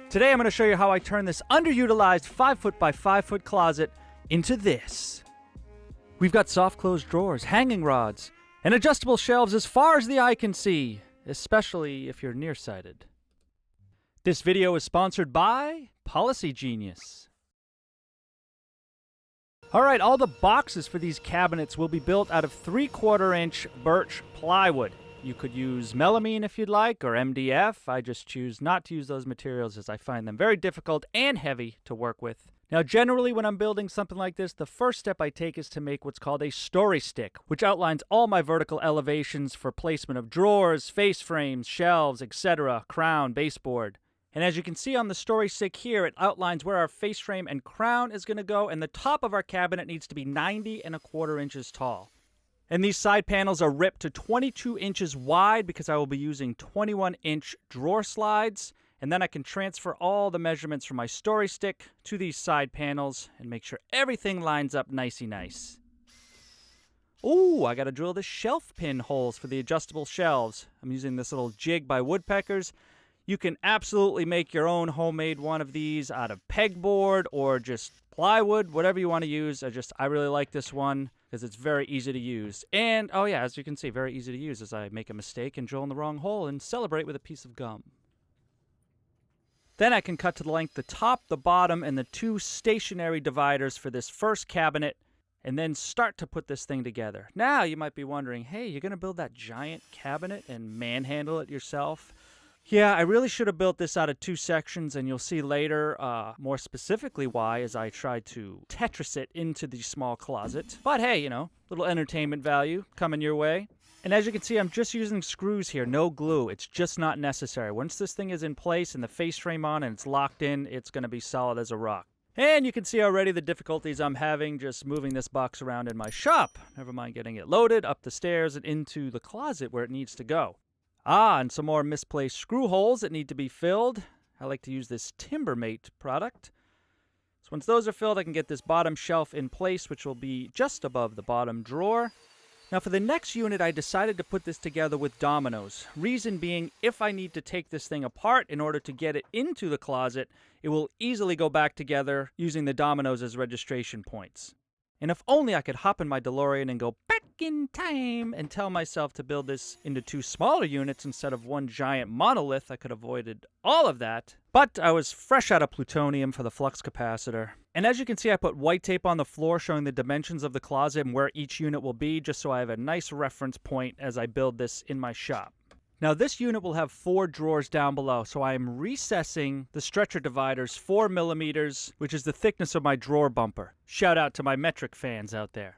Today I'm going to show you how I turn this underutilized 5-foot by 5-foot closet into this. We've got soft close drawers, hanging rods, and adjustable shelves as far as the eye can see, especially if you're nearsighted. This video is sponsored by Policygenius. Alright, all the boxes for these cabinets will be built out of 3/4-inch birch plywood. You could use melamine if you'd like, or MDF. I just choose not to use those materials as I find them very difficult and heavy to work with. Now, generally when I'm building something like this, the first step I take is to make what's called a story stick, which outlines all my vertical elevations for placement of drawers, face frames, shelves, etc., crown, baseboard. And as you can see on the story stick here, it outlines where our face frame and crown is going to go, and the top of our cabinet needs to be 90 1/4 inches tall. And these side panels are ripped to 22 inches wide because I will be using 21-inch drawer slides. And then I can transfer all the measurements from my story stick to these side panels and make sure everything lines up nicey nice. Ooh, I got to drill the shelf pin holes for the adjustable shelves. I'm using this little jig by Woodpeckers. You can absolutely make your own homemade one of these out of pegboard or just plywood, whatever you want to use. I really like this one because it's very easy to use. And, oh yeah, as you can see, very easy to use as I make a mistake and drill in the wrong hole and celebrate with a piece of gum. Then I can cut to the length the top, the bottom, and the 2 stationary dividers for this first cabinet, and then start to put this thing together. Now you might be wondering, hey, you're going to build that giant cabinet and manhandle it yourself? Yeah, I really should have built this out of 2 sections, and you'll see later more specifically why as I try to Tetris it into the small closet. But hey, you know, little entertainment value coming your way. And as you can see, I'm just using screws here, no glue. It's just not necessary. Once this thing is in place and the face frame on and it's locked in, it's going to be solid as a rock. And you can see already the difficulties I'm having just moving this box around in my shop. Never mind getting it loaded, up the stairs, and into the closet where it needs to go. And some more misplaced screw holes that need to be filled. I like to use this Timbermate product. So once those are filled, I can get this bottom shelf in place, which will be just above the bottom drawer. Now for the next unit, I decided to put this together with dominoes. Reason being, if I need to take this thing apart in order to get it into the closet, it will easily go back together using the dominoes as registration points. And if only I could hop in my DeLorean and go back in time and tell myself to build this into 2 smaller units instead of one giant monolith, I could have avoided all of that. But I was fresh out of plutonium for the flux capacitor. And as you can see, I put white tape on the floor showing the dimensions of the closet and where each unit will be, just so I have a nice reference point as I build this in my shop. Now this unit will have 4 drawers down below, so I am recessing the stretcher dividers 4 millimeters, which is the thickness of my drawer bumper. Shout out to my metric fans out there.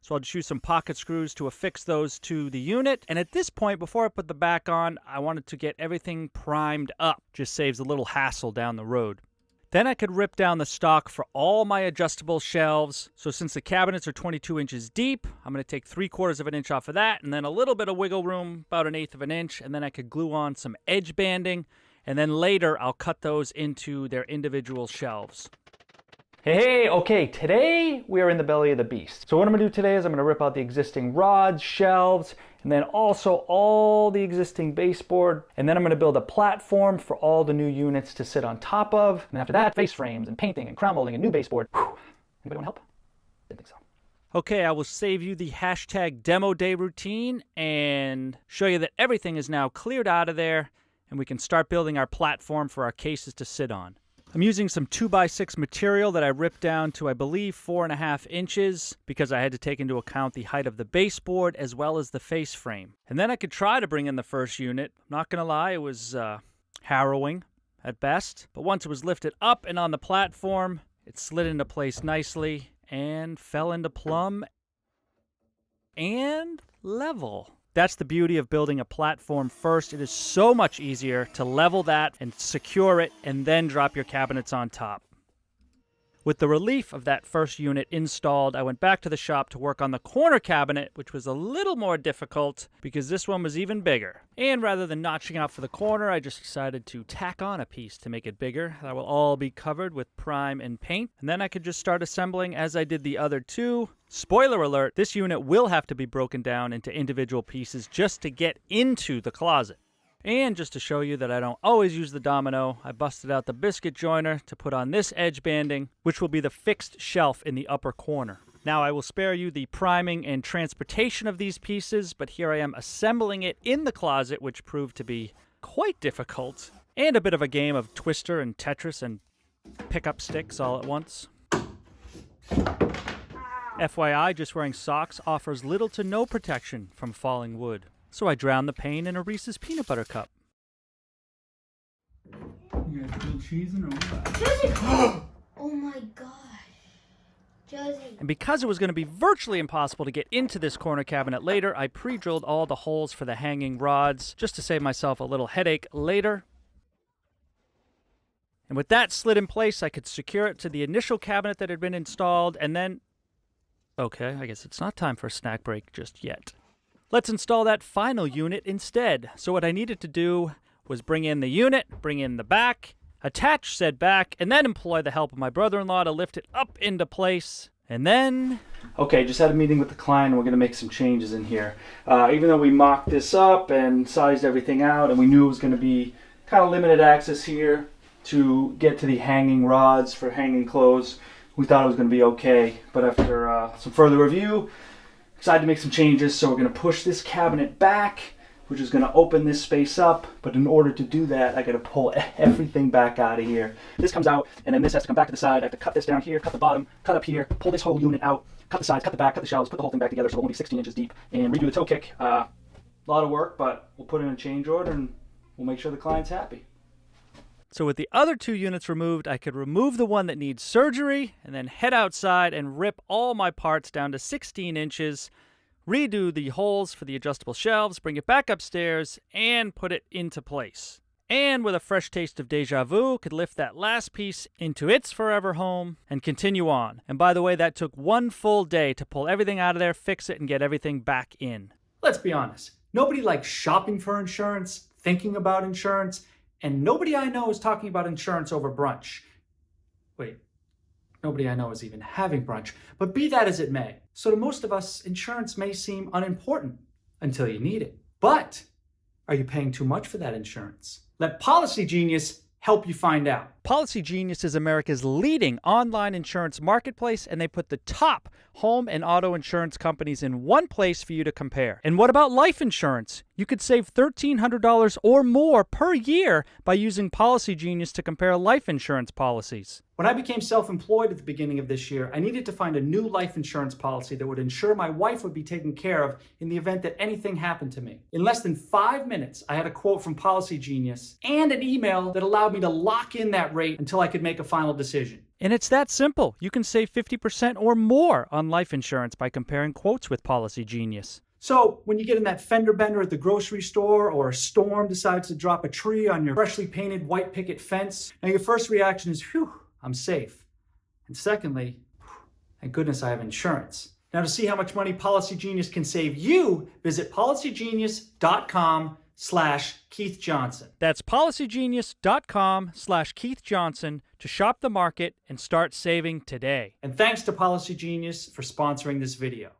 So I'll just use some pocket screws to affix those to the unit. And at this point, before I put the back on, I wanted to get everything primed up. Just saves a little hassle down the road. Then I could rip down the stock for all my adjustable shelves. So since the cabinets are 22 inches deep, I'm going to take 3/4 of an inch off of that, and then a little bit of wiggle room, about 1/8 of an inch, and then I could glue on some edge banding, and then later I'll cut those into their individual shelves. Hey, okay, today we are in the belly of the beast. So what I'm going to do today is I'm going to rip out the existing rods, shelves, and then also all the existing baseboard. And then I'm going to build a platform for all the new units to sit on top of. And after that, face frames and painting and crown molding and new baseboard. Whew. Anybody want to help? Didn't think so. Okay, I will save you the hashtag demo day routine and show you that everything is now cleared out of there and we can start building our platform for our cases to sit on. I'm using some 2x6 material that I ripped down to, I believe, 4.5 inches because I had to take into account the height of the baseboard as well as the face frame. And then I could try to bring in the first unit. I'm not going to lie, it was harrowing at best. But once it was lifted up and on the platform, it slid into place nicely and fell into plumb and level. That's the beauty of building a platform first. It is so much easier to level that and secure it and then drop your cabinets on top. With the relief of that first unit installed, I went back to the shop to work on the corner cabinet, which was a little more difficult because this one was even bigger. And rather than notching out for the corner, I just decided to tack on a piece to make it bigger. That will all be covered with prime and paint. And then I could just start assembling as I did the other 2. Spoiler alert, this unit will have to be broken down into individual pieces just to get into the closet. And just to show you that I don't always use the domino, I busted out the biscuit joiner to put on this edge banding, which will be the fixed shelf in the upper corner. Now I will spare you the priming and transportation of these pieces, but here I am assembling it in the closet, which proved to be quite difficult, and a bit of a game of Twister and Tetris and pick-up sticks all at once. FYI, just wearing socks offers little to no protection from falling wood. So I drowned the pain in a Reese's peanut butter cup. You guys still cheesing or what? Josie! Oh my gosh. Josie. And because it was going to be virtually impossible to get into this corner cabinet later, I pre-drilled all the holes for the hanging rods just to save myself a little headache later. And with that slid in place, I could secure it to the initial cabinet that had been installed, and then... Okay, I guess it's not time for a snack break just yet. Let's install that final unit instead. So what I needed to do was bring in the unit, bring in the back, attach said back, and then employ the help of my brother-in-law to lift it up into place. And then... Okay, just had a meeting with the client, and we're going to make some changes in here. Even though we mocked this up and sized everything out, and we knew it was going to be kind of limited access here to get to the hanging rods for hanging clothes, we thought it was going to be okay. But after some further review, decided to make some changes. So we're going to push this cabinet back, which is going to open this space up. But in order to do that, I got to pull everything back out of here. This comes out, and then this has to come back to the side. I have to cut this down here, cut the bottom, cut up here, pull this whole unit out, cut the sides, cut the back, cut the shelves, put the whole thing back together so it won't be 16 inches deep, and redo the toe kick. A lot of work, but we'll put in a change order, and we'll make sure the client's happy. So with the other two units removed, I could remove the one that needs surgery, and then head outside and rip all my parts down to 16 inches, redo the holes for the adjustable shelves, bring it back upstairs, and put it into place. And with a fresh taste of deja vu, could lift that last piece into its forever home and continue on. And by the way, that took one full day to pull everything out of there, fix it, and get everything back in. Let's be honest. Nobody likes shopping for insurance, thinking about insurance, and nobody I know is talking about insurance over brunch. Wait, nobody I know is even having brunch, but be that as it may. So to most of us, insurance may seem unimportant until you need it. But are you paying too much for that insurance? Let Policygenius help you find out. Policygenius is America's leading online insurance marketplace, and they put the top home and auto insurance companies in one place for you to compare. And what about life insurance? You could save $1,300 or more per year by using Policygenius to compare life insurance policies. When I became self-employed at the beginning of this year, I needed to find a new life insurance policy that would ensure my wife would be taken care of in the event that anything happened to me. In less than 5 minutes, I had a quote from Policygenius and an email that allowed me to lock in that rate until I could make a final decision. And it's that simple. You can save 50% or more on life insurance by comparing quotes with Policygenius. So when you get in that fender bender at the grocery store, or a storm decides to drop a tree on your freshly painted white picket fence, now your first reaction is, phew, I'm safe. And secondly, thank goodness I have insurance. Now to see how much money Policygenius can save you, visit policygenius.com/Keith Johnson. That's policygenius.com/Keith Johnson to shop the market and start saving today. And thanks to Policygenius for sponsoring this video.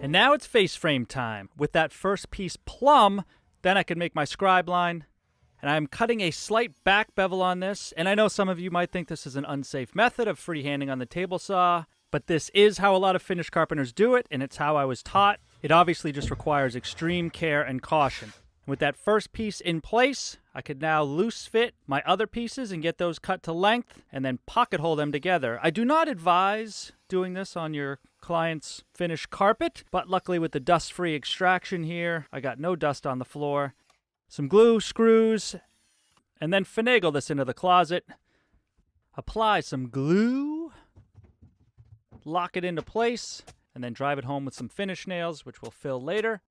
And now it's Faceframe time. With that first piece plumb, then I can make my scribe line. And I'm cutting a slight back bevel on this. And I know some of you might think this is an unsafe method of freehanding on the table saw, but this is how a lot of finished carpenters do it, and it's how I was taught. It obviously just requires extreme care and caution. With that first piece in place, I could now loose fit my other pieces and get those cut to length and then pocket hole them together. I do not advise doing this on your client's finished carpet, but luckily with the dust-free extraction here, I got no dust on the floor. Some glue, screws, and then finagle this into the closet. Apply some glue, lock it into place, and then drive it home with some finish nails, which we'll fill later.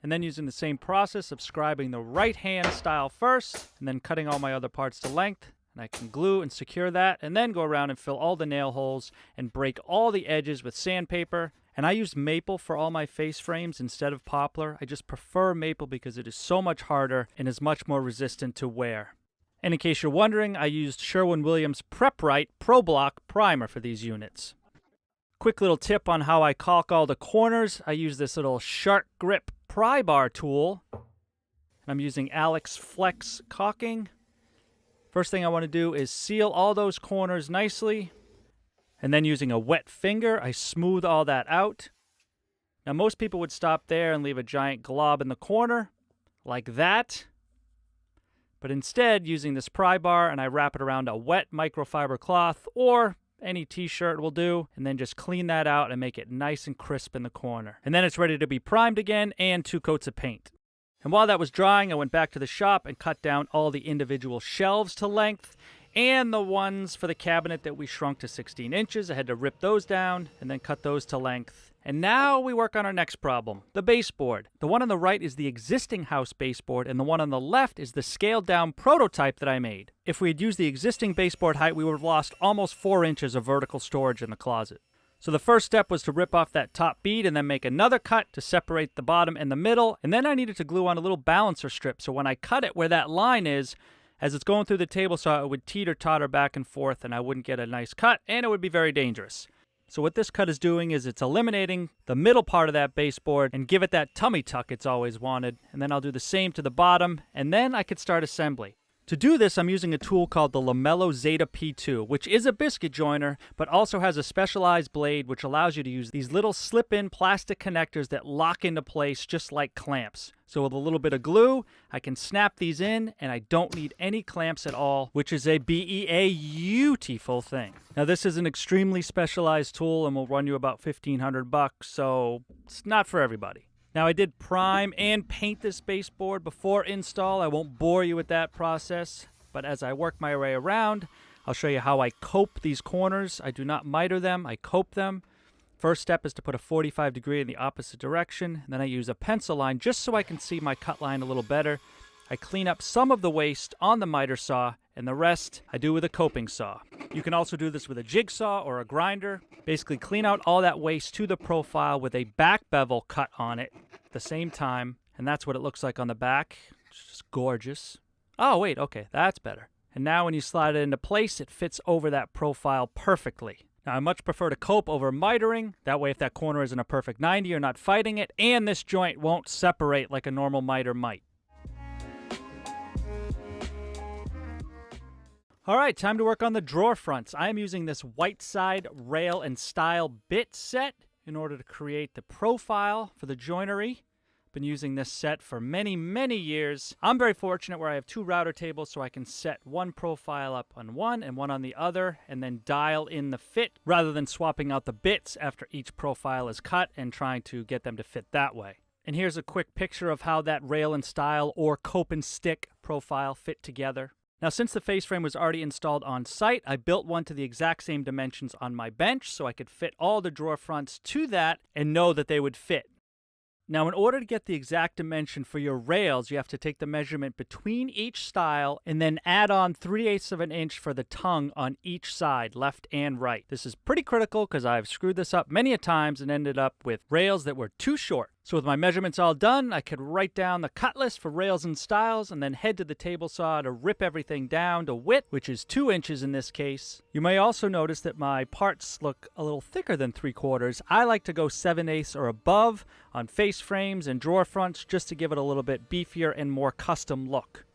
And then using the same process of scribing the right-hand style first, and then cutting all my other parts to length. And I can glue and secure that, and then go around and fill all the nail holes and break all the edges with sandpaper. And I used maple for all my face frames instead of poplar. I just prefer maple because it is so much harder and is much more resistant to wear. And in case you're wondering, I used Sherwin-Williams Prep Right Pro Block primer for these units. Quick little tip on how I caulk all the corners. I use this little shark grip pry bar tool. I'm using Alex Flex caulking. First thing I want to do is seal all those corners nicely. And then using a wet finger, I smooth all that out. Now most people would stop there and leave a giant glob in the corner, like that. But instead, using this pry bar, and I wrap it around a wet microfiber cloth, or any t-shirt will do, and then just clean that out and make it nice and crisp in the corner. And then it's ready to be primed again, and 2 coats of paint. And while that was drying, I went back to the shop and cut down all the individual shelves to length, and the ones for the cabinet that we shrunk to 16 inches. I had to rip those down and then cut those to length. And now we work on our next problem, the baseboard. The one on the right is the existing house baseboard, and the one on the left is the scaled-down prototype that I made. If we had used the existing baseboard height, we would have lost almost 4 inches of vertical storage in the closet. So the first step was to rip off that top bead and then make another cut to separate the bottom and the middle. And then I needed to glue on a little balancer strip, so when I cut it where that line is, as it's going through the table saw, it would teeter-totter back and forth, and I wouldn't get a nice cut, and it would be very dangerous. So what this cut is doing is it's eliminating the middle part of that baseboard and give it that tummy tuck it's always wanted. And then I'll do the same to the bottom, and then I could start assembly. To do this, I'm using a tool called the Lamello Zeta P2, which is a biscuit joiner, but also has a specialized blade which allows you to use these little slip-in plastic connectors that lock into place just like clamps. So with a little bit of glue, I can snap these in, and I don't need any clamps at all, which is a beautiful thing. Now this is an extremely specialized tool and will run you about $1,500, so it's not for everybody. Now I did prime and paint this baseboard before install. I won't bore you with that process, but as I work my way around, I'll show you how I cope these corners. I do not miter them, I cope them. First step is to put a 45 degree in the opposite direction. Then I use a pencil line just so I can see my cut line a little better. I clean up some of the waste on the miter saw, and the rest I do with a coping saw. You can also do this with a jigsaw or a grinder. Basically clean out all that waste to the profile with a back bevel cut on it at the same time, and that's what it looks like on the back. It's just gorgeous. Oh wait, okay, that's better. And now when you slide it into place, it fits over that profile perfectly. Now I much prefer to cope over mitering. That way if that corner isn't a perfect 90, you're not fighting it, and this joint won't separate like a normal miter might. All right, time to work on the drawer fronts. I am using this white side rail and style bit set in order to create the profile for the joinery. Been using this set for many, many years. I'm very fortunate where I have 2 router tables, so I can set one profile up on one and one on the other, and then dial in the fit rather than swapping out the bits after each profile is cut and trying to get them to fit that way. And here's a quick picture of how that rail and style or cope and stick profile fit together. Now, since the Faceframe was already installed on site, I built one to the exact same dimensions on my bench so I could fit all the drawer fronts to that and know that they would fit. Now, in order to get the exact dimension for your rails, you have to take the measurement between each style and then add on 3/8 of an inch for the tongue on each side, left and right. This is pretty critical because I've screwed this up many a times and ended up with rails that were too short. So with my measurements all done, I could write down the cut list for rails and styles and then head to the table saw to rip everything down to width, which is 2 inches in this case. You may also notice that my parts look a little thicker than 3/4. I like to go 7/8 or above on face frames and drawer fronts just to give it a little bit beefier and more custom look.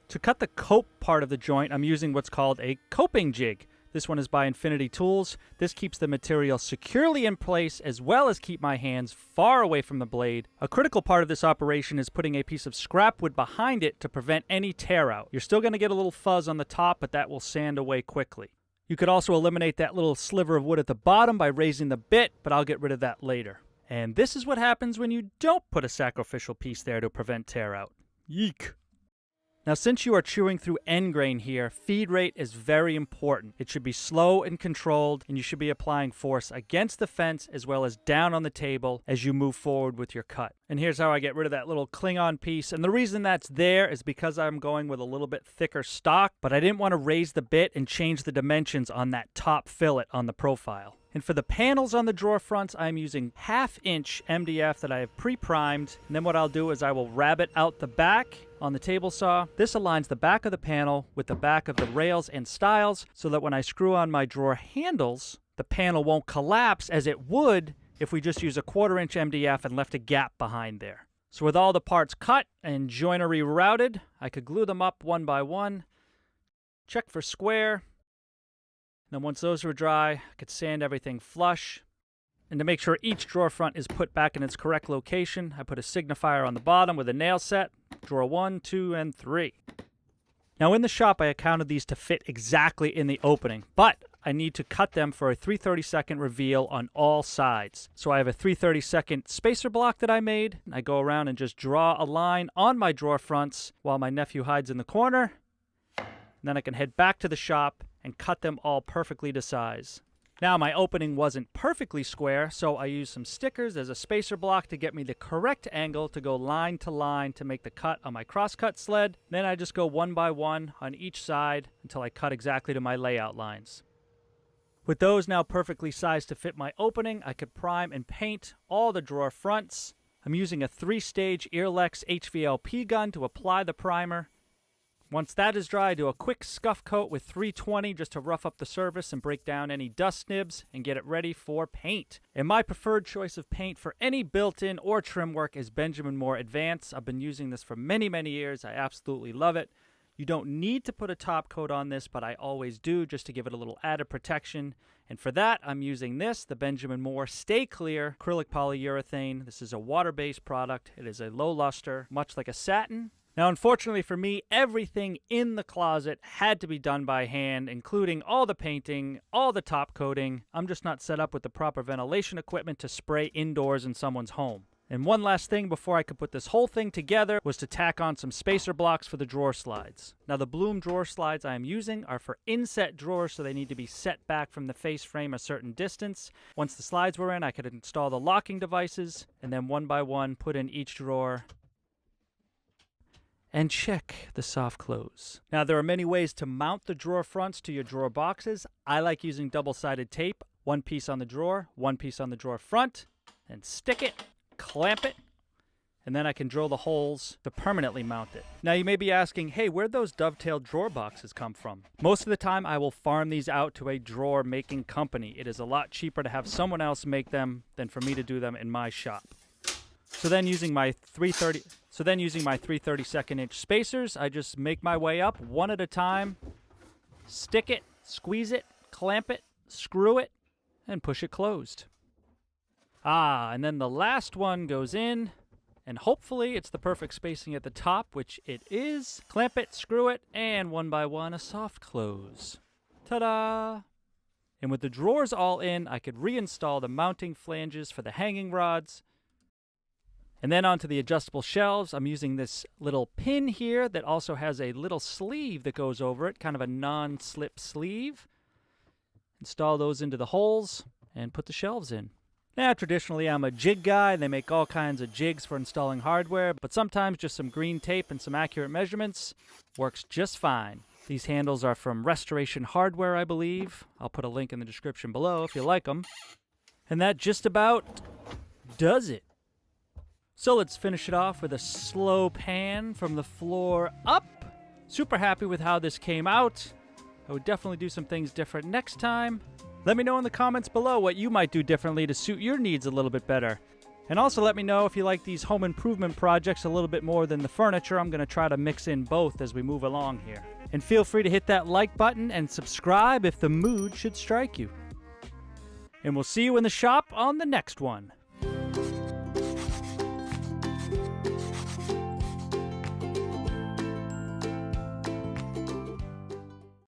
To cut the cope part of the joint, I'm using what's called a coping jig. This one is by Infinity Tools. This keeps the material securely in place as well as keep my hands far away from the blade. A critical part of this operation is putting a piece of scrap wood behind it to prevent any tear out. You're still going to get a little fuzz on the top, but that will sand away quickly. You could also eliminate that little sliver of wood at the bottom by raising the bit, but I'll get rid of that later. And this is what happens when you don't put a sacrificial piece there to prevent tear out. Yeek! Now, since you are chewing through end grain here, feed rate is very important. It should be slow and controlled, and you should be applying force against the fence as well as down on the table as you move forward with your cut. And here's how I get rid of that little cling-on piece. And the reason that's there is because I'm going with a little bit thicker stock, but I didn't want to raise the bit and change the dimensions on that top fillet on the profile. And for the panels on the drawer fronts, I'm using 1/2 inch MDF that I have pre-primed. And then what I'll do is I will rabbet out the back on the table saw. This aligns the back of the panel with the back of the rails and stiles so that when I screw on my drawer handles, the panel won't collapse as it would if we just use a 1/4-inch MDF and left a gap behind there. So with all the parts cut and joinery routed, I could glue them up one by one, check for square. Then once those were dry, I could sand everything flush. And to make sure each drawer front is put back in its correct location, I put a signifier on the bottom with a nail set, drawer 1, 2, and 3. Now in the shop, I accounted these to fit exactly in the opening, but I need to cut them for a 3/32 reveal on all sides. So I have a 3/32 spacer block that I made. I go around and just draw a line on my drawer fronts while my nephew hides in the corner. And then I can head back to the shop and cut them all perfectly to size. Now my opening wasn't perfectly square, so I used some stickers as a spacer block to get me the correct angle to go line to line to make the cut on my crosscut sled. Then I just go one by one on each side until I cut exactly to my layout lines. With those now perfectly sized to fit my opening, I could prime and paint all the drawer fronts. I'm using a 3-stage Earlex HVLP gun to apply the primer. Once that is dry, I do a quick scuff coat with 320 just to rough up the surface and break down any dust nibs and get it ready for paint. And my preferred choice of paint for any built-in or trim work is Benjamin Moore Advance. I've been using this for many, many years. I absolutely love it. You don't need to put a top coat on this, but I always do just to give it a little added protection. And for that, I'm using this, the Benjamin Moore Stay Clear acrylic polyurethane. This is a water-based product. It is a low luster, much like a satin. Now, unfortunately for me, everything in the closet had to be done by hand, including all the painting, all the top coating. I'm just not set up with the proper ventilation equipment to spray indoors in someone's home. And one last thing before I could put this whole thing together was to tack on some spacer blocks for the drawer slides. Now, the Bloom drawer slides I am using are for inset drawers, so they need to be set back from the face frame a certain distance. Once the slides were in, I could install the locking devices, and then one by one put in each drawer and check the soft close. Now, there are many ways to mount the drawer fronts to your drawer boxes. I like using double-sided tape, one piece on the drawer, one piece on the drawer front, and stick it, clamp it, and then I can drill the holes to permanently mount it. Now, you may be asking, hey, where'd those dovetailed drawer boxes come from? Most of the time, I will farm these out to a drawer making company. It is a lot cheaper to have someone else make them than for me to do them in my shop. So then using my 3/32 spacers, I just make my way up one at a time, stick it, squeeze it, clamp it, screw it, and push it closed. And then the last one goes in, and hopefully it's the perfect spacing at the top, which it is. Clamp it, screw it, and one by one, a soft close. Ta-da! And with the drawers all in, I could reinstall the mounting flanges for the hanging rods. And then onto the adjustable shelves, I'm using this little pin here that also has a little sleeve that goes over it, kind of a non-slip sleeve. Install those into the holes and put the shelves in. Now, traditionally, I'm a jig guy. They make all kinds of jigs for installing hardware, but sometimes just some green tape and some accurate measurements works just fine. These handles are from Restoration Hardware, I believe. I'll put a link in the description below if you like them. And that just about does it. So let's finish it off with a slow pan from the floor up. Super happy with how this came out. I would definitely do some things different next time. Let me know in the comments below what you might do differently to suit your needs a little bit better. And also let me know if you like these home improvement projects a little bit more than the furniture. I'm going to try to mix in both as we move along here. And feel free to hit that like button and subscribe if the mood should strike you. And we'll see you in the shop on the next one.